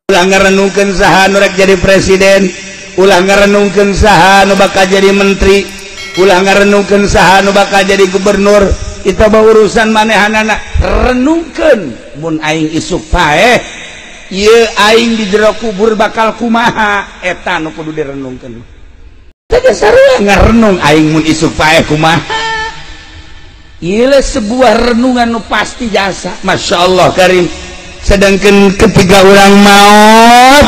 ulah ngarenungkeun saha nu rek jadi presiden, ulah ngarenungkeun saha nu bakal jadi menteri, ulah ngarenungkeun saha nu bakal jadi gubernur. Itu mah urusan manehanana. Renungkeun mun aing isuk paeh ieu aing di jero kubur bakal kumaha, eta nu kudu direnungkeun. Teu sarua ngarenung aing mun isuk paeh kumaha. Ieu sebuah renungan nu pasti jasa. Masyaallah karim. Sedangkan ketika orang maut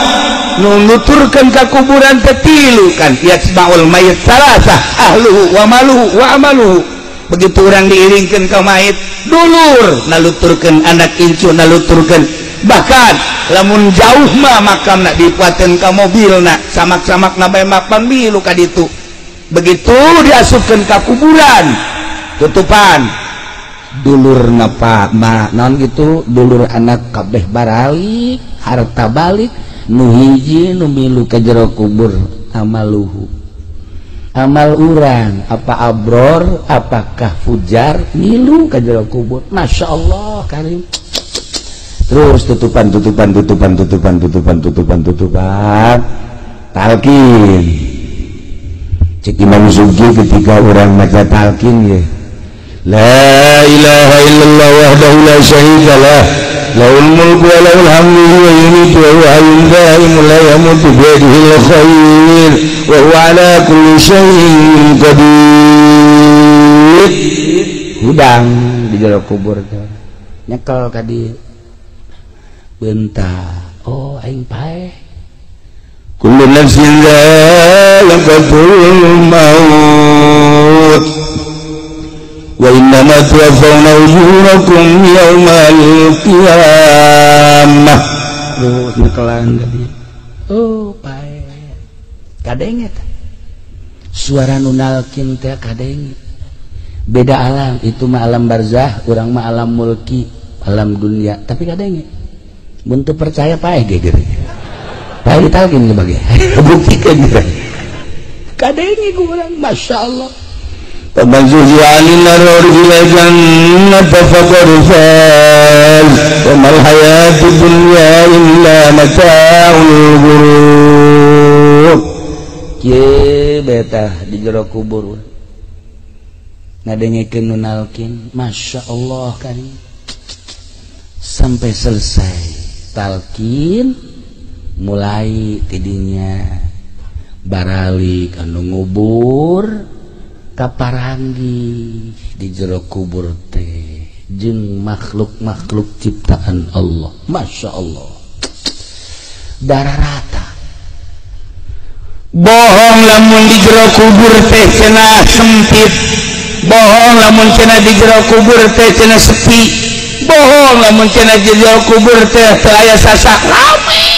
nuturkan ke kuburan tetilu kan yasmaul mayit salasa ahluhu wa maluhu wa amaluhu. Begitu orang diiringkan ke mayit dulur naluturkan anak incu naluturkan, bahkan lamun jauh mah makam nak dipuatin ke mobil nak samak-samak nabai mapan milu kaditu. Begitu diasupkan ke kuburan tutupan dulur napa non gitu, dulur anak kabeh baralik harta balik nu hiji nu milu ka jero kubur amaluhu, amal urang apa abror apakah fujar milu ka jero kubur. Masya Allah karim. Terus tutupan talqin cek Imam Zuhri ketika orang maca talqin ya, la ilaha illallah wahdahu la syarika lah lahul mulku wa lahul hamdu wa yumiitu wa huwa hayyun qayyumun la yamutu bi yadihil khair wa huwa ala kulli syai'in qadir. Hudang di jero kubur teh nyekel ka dieu beunta, oh aing paeh kullu nafsin dha'iqatul maut wa innama tuwaffawna ujurakum yaumal qiyamah. Terus nyekelan tadi, oh pae kadenge teh suara nu nalkin teh kadenge beda alam. Itu mah alam barzah, urang mah alam mulki, alam dunia. Tapi kadenge mun teu percaya pae geger pae ditalkin ge bage buktikeun kadenge ku urang. masyaallah. Faman zuhziha 'anil nar wa udkhila jannata faqad faz wa mal hayatud dunya illa mata'ul ghurur. Ye betah di jero kubur ngadengekeun nu nalkin. masyaallah kan sampai selesai talqin mulai tidinya baralik anu ngubur kaparanggi di jero kubur teh jeung makhluk-makhluk ciptaan Allah. Masya Allah darah rata. Bohong lamun di jero kubur teh cenah sempit, bohong lamun cenah di jero kubur teh cenah sepi, bohong lamun cenah di jero kubur teh aya sasak rame.